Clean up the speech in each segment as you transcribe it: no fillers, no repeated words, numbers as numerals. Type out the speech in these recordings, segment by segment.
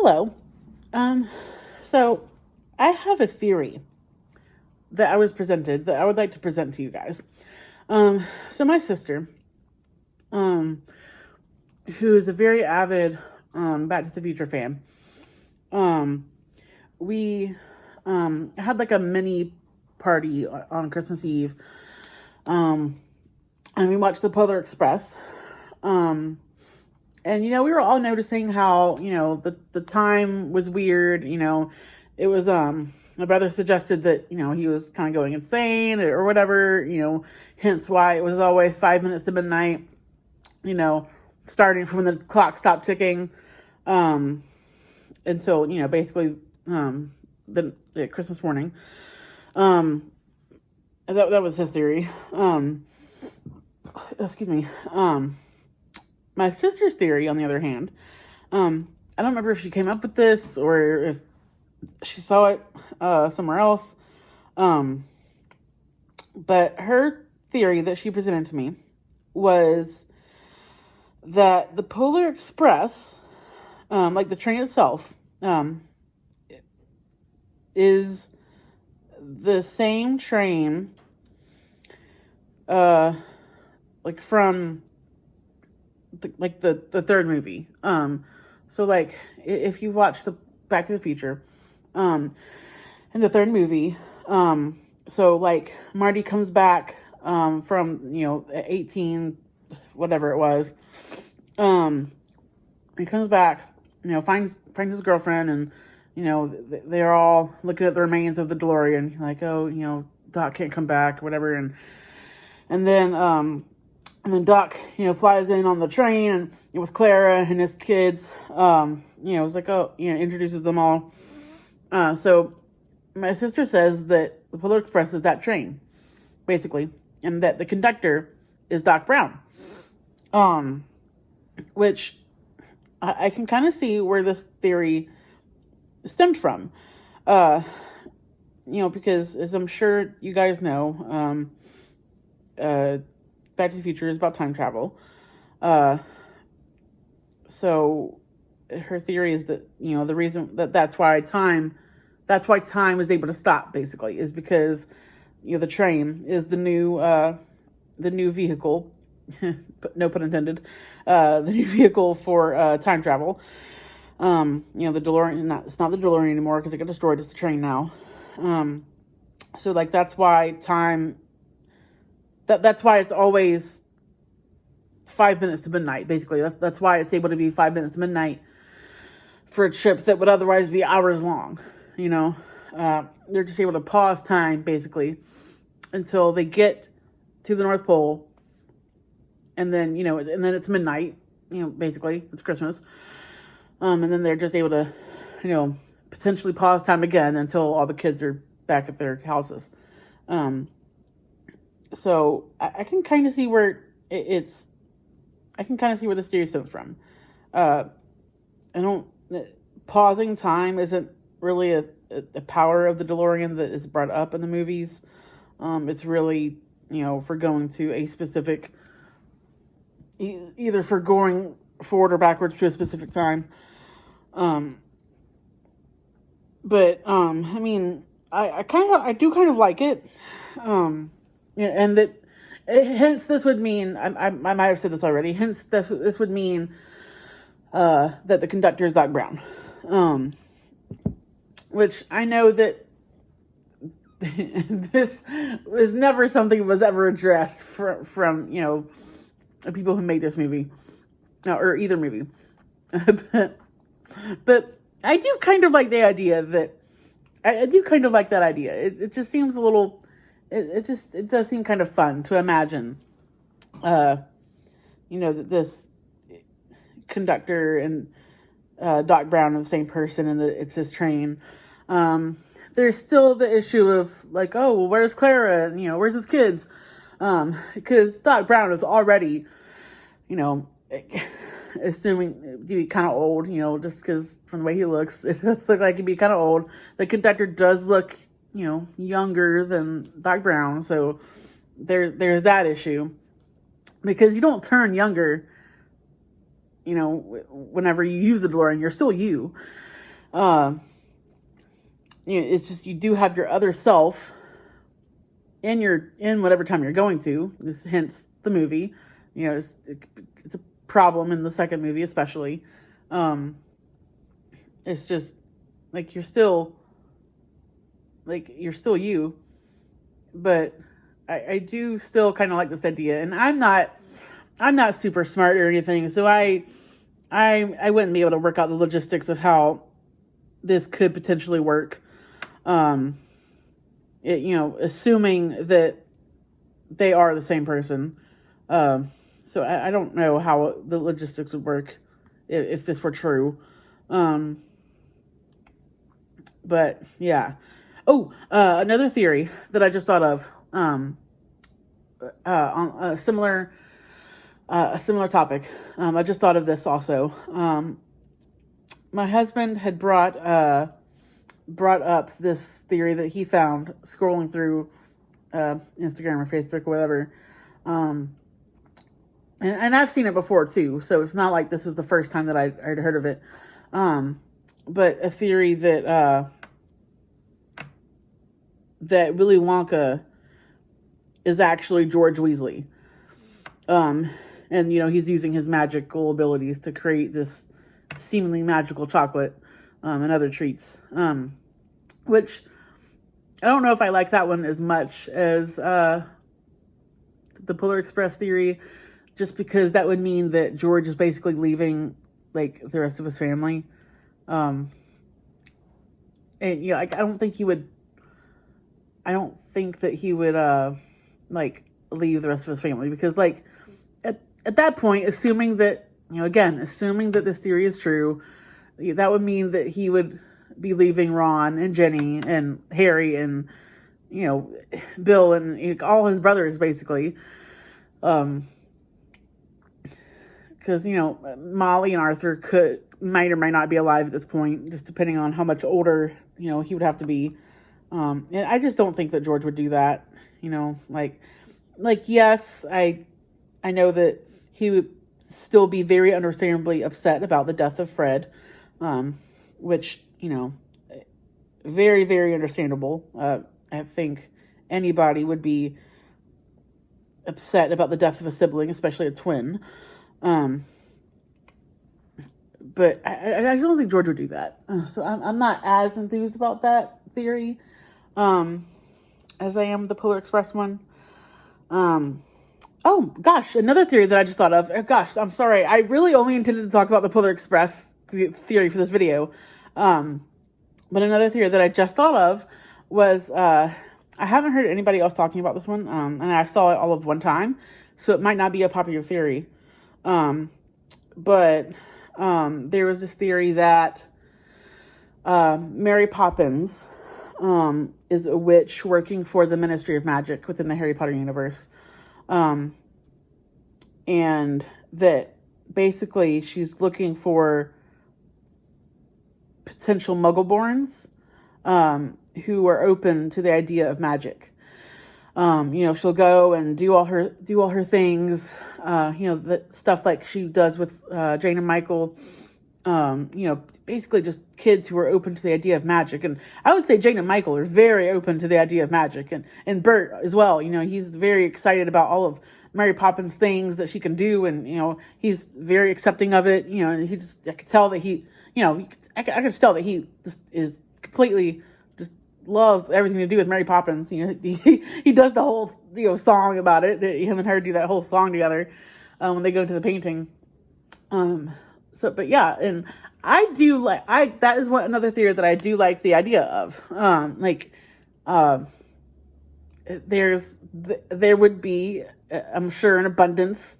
Hello. Um, so I have a theory that I was presented that I would like to present to you guys. So my sister, um, who is a very avid Back to the Future fan, um, we had like a mini party on Christmas Eve, um, and we watched the Polar Express. And we were all noticing how the time was weird. It was my brother suggested that he was kind of going insane or whatever. Hence why it was always 5 minutes to midnight. Starting from when the clock stopped ticking, until basically the Christmas morning. That was his theory. Excuse me. My sister's theory, on the other hand, I don't remember if she came up with this or if she saw it somewhere else. But her theory that she presented to me was that the Polar Express, like the train itself, is the same train, like from the third movie. So like if you've watched the Back to the Future, in the third movie, so like Marty comes back from 18 whatever it was. He comes back, finds his girlfriend, and they're all looking at the remains of the DeLorean, like, oh, Doc can't come back, whatever, and then Doc, flies in on the train and with Clara and his kids. It's like, introduces them all. So my sister says that the Polar Express is that train, basically, and that the conductor is Doc Brown. Which I can kind of see where this theory stemmed from. Because as I'm sure you guys know, Back to the Future is about time travel. So her theory is that, the reason that's why time is able to stop, basically, is because, the train is the new vehicle, no pun intended, the new vehicle for time travel. The DeLorean, it's not the DeLorean anymore because it got destroyed. It's the train now. So like that's why time. That's why it's always 5 minutes to midnight, basically. That's why it's able to be 5 minutes to midnight for trips that would otherwise be hours long. They're just able to pause time, basically, until they get to the North Pole. And then, and then it's midnight, basically. It's Christmas. And then they're just able to, potentially pause time again until all the kids are back at their houses. So I can kind of see where I can kind of see where this theory stems from. Pausing time isn't really a power of the DeLorean that is brought up in the movies. It's really, for going to a specific, either for going forward or backwards to a specific time. But I do kind of like it. And that, hence this would mean, I might have said this already, hence this would mean that the conductor is Doc Brown. Which I know that this was never something that was ever addressed from people who made this movie, or either movie. But I do kind of like the idea that, I do kind of like that idea. It just seems a little... It does seem kind of fun to imagine, that this conductor and Doc Brown are the same person and that it's his train. There's still the issue of like, oh, well, where's Clara and, where's his kids? Because Doc Brown is already, assuming to be kind of old, just because from the way he looks, it does look like he'd be kind of old. The conductor does look younger than Doc Brown, so there's that issue. Because you don't turn younger, whenever you use the DeLorean, you're still you. Um, it's just, you do have your other self in whatever time you're going to. Hence the movie. It's a problem in the second movie, especially. It's just like you're still you, but I do still kind of like this idea, and I'm not super smart or anything, so I wouldn't be able to work out the logistics of how this could potentially work. Assuming that they are the same person. So I don't know how the logistics would work if this were true. But yeah. Oh, another theory that I just thought of, on a similar topic. I just thought of this also. My husband had brought up this theory that he found scrolling through Instagram or Facebook or whatever. And I've seen it before too, so it's not like this was the first time that I'd heard of it. But a theory that Willy Wonka is actually George Weasley. And he's using his magical abilities to create this seemingly magical chocolate and other treats. Which I don't know if I like that one as much as the Polar Express theory, just because that would mean that George is basically leaving like the rest of his family. And I don't think that he would like leave the rest of his family, because like at that point, assuming that this theory is true, that would mean that he would be leaving Ron and Jenny and Harry and Bill and all his brothers, basically. Because Molly and Arthur might or might not be alive at this point, just depending on how much older he would have to be. And I just don't think that George would do that. Yes, I know that he would still be very understandably upset about the death of Fred, which very, very understandable. I think anybody would be upset about the death of a sibling, especially a twin. But I just don't think George would do that. So I'm not as enthused about that theory as I am the Polar Express one. Oh, gosh, another theory that I just thought of. Gosh, I'm sorry. I really only intended to talk about the Polar Express theory for this video. But another theory that I just thought of was, I haven't heard anybody else talking about this one, and I saw it all of one time, so it might not be a popular theory. But there was this theory that Mary Poppins is a witch working for the Ministry of Magic within the Harry Potter universe. And that basically she's looking for potential Muggleborns who are open to the idea of magic. She'll go and do all her things, the stuff like she does with Jane and Michael, basically just kids who are open to the idea of magic. And I would say Jane and Michael are very open to the idea of magic, and Bert as well. He's very excited about all of Mary Poppins things that she can do, and he's very accepting of it. I could tell that he just is completely just loves everything to do with Mary Poppins. He does the whole song about it. Him and her do that whole song together when they go to the painting. But yeah, and I do that is another theory that I do like the idea of. There would be, I'm sure, an abundance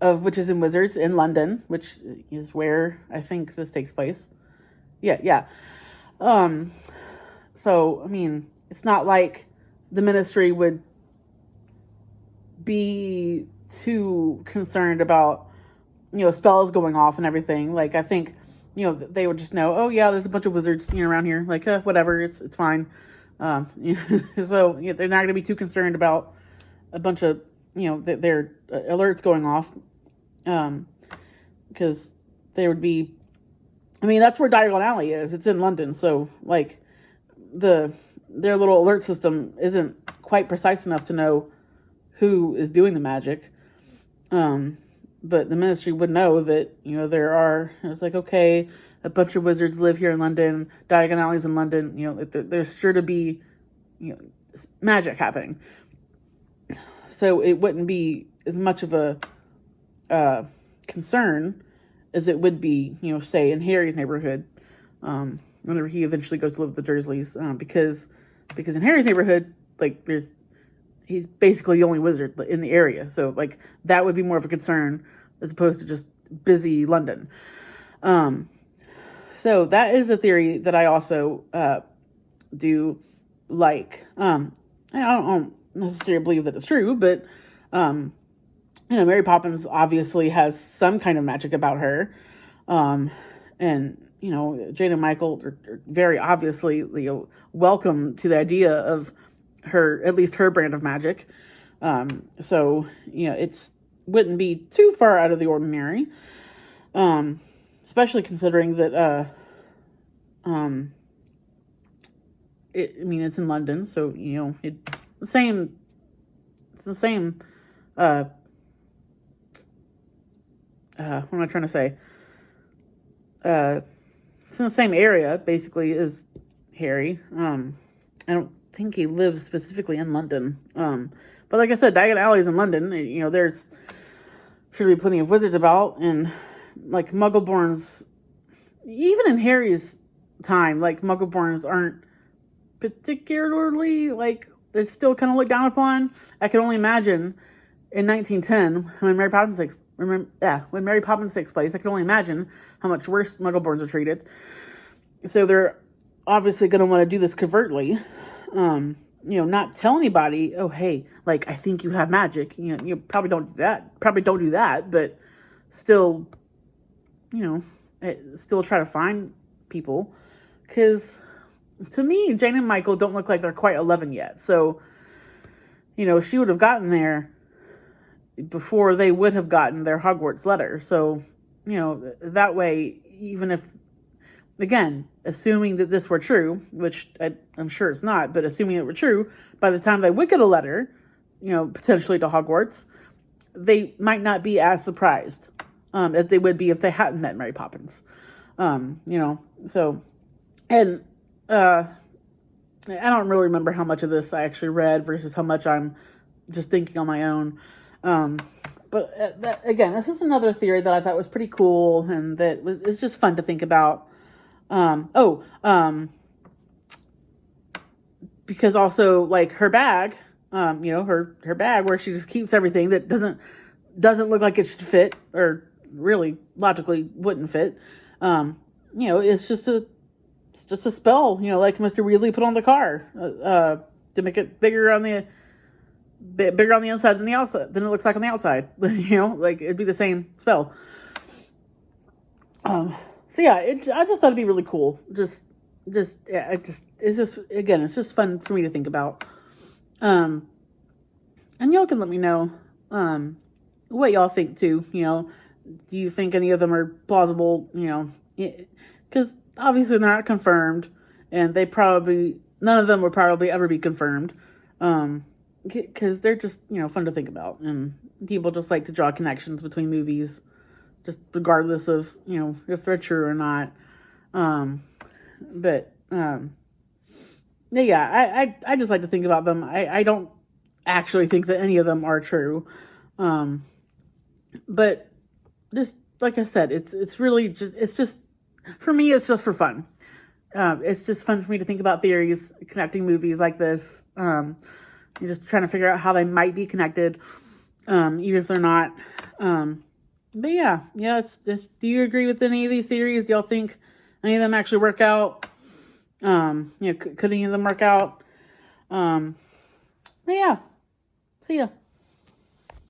of witches and wizards in London, which is where I think this takes place. Yeah. So, I mean, it's not like the ministry would be too concerned about, spells going off and everything. Like, I think, they would just know, oh yeah, there's a bunch of wizards, around here. Like, whatever, it's fine. So they're not going to be too concerned about a bunch of, their alerts going off. Because there would be I mean, that's where Diagon Alley is. It's in London, so like their little alert system isn't quite precise enough to know who is doing the magic. But the ministry would know that, it's like, okay, a bunch of wizards live here in London, Diagon Alley's in London, there's sure to be, magic happening. So it wouldn't be as much of a concern as it would be, say in Harry's neighborhood, whenever he eventually goes to live with the Dursleys, because in Harry's neighborhood, like he's basically the only wizard in the area, so like that would be more of a concern as opposed to just busy London. So that is a theory that I also do like. I don't necessarily believe that it's true, but Mary Poppins obviously has some kind of magic about her, and Jane and Michael are very obviously welcome to the idea of her, at least her brand of magic. So it's wouldn't be too far out of the ordinary, especially considering that it's in London, so it's the same what am I trying to say? It's in the same area, basically, as Harry. I don't think he lives specifically in London. But like I said, Diagon Alley's in London. There's should be plenty of wizards about, and like Muggleborns, even in Harry's time, like Muggleborns aren't particularly they're still kind of looked down upon. I can only imagine in 1910 when Mary Poppins takes place, I can only imagine how much worse Muggleborns are treated. So they're obviously going to want to do this covertly. Not tell anybody, oh, hey, I think you have magic. You probably don't do that. But still, still try to find people. Because to me, Jane and Michael don't look like they're quite 11 yet. So, she would have gotten there before they would have gotten their Hogwarts letter. So, that way, even if, again, assuming that this were true, which I'm sure it's not, but assuming it were true, by the time they would get a letter, potentially to Hogwarts, they might not be as surprised as they would be if they hadn't met Mary Poppins. So, and I don't really remember how much of this I actually read versus how much I'm just thinking on my own. But again, this is another theory that I thought was pretty cool and that it's just fun to think about. Because also her bag, her bag where she just keeps everything that doesn't look like it should fit, or really logically wouldn't fit. It's just a spell, like Mr. Weasley put on the car, to make it bigger on the inside than the outside, than it looks like on the outside. It'd be the same spell. So yeah, I just thought it'd be really cool. It's just fun for me to think about. And y'all can let me know, what y'all think too. Do you think any of them are plausible? Because obviously they're not confirmed, and none of them would probably ever be confirmed. Because they're just, fun to think about, and people just like to draw connections between movies, just regardless of, if they're true or not. Yeah, I just like to think about them. I don't actually think that any of them are true. But just like I said, it's really just for me, it's just for fun. It's just fun for me to think about theories connecting movies like this. You're just trying to figure out how they might be connected, even if they're not. But yeah, do you agree with any of these theories? Do y'all think any of them actually work out? Could any of them work out? But yeah, see ya.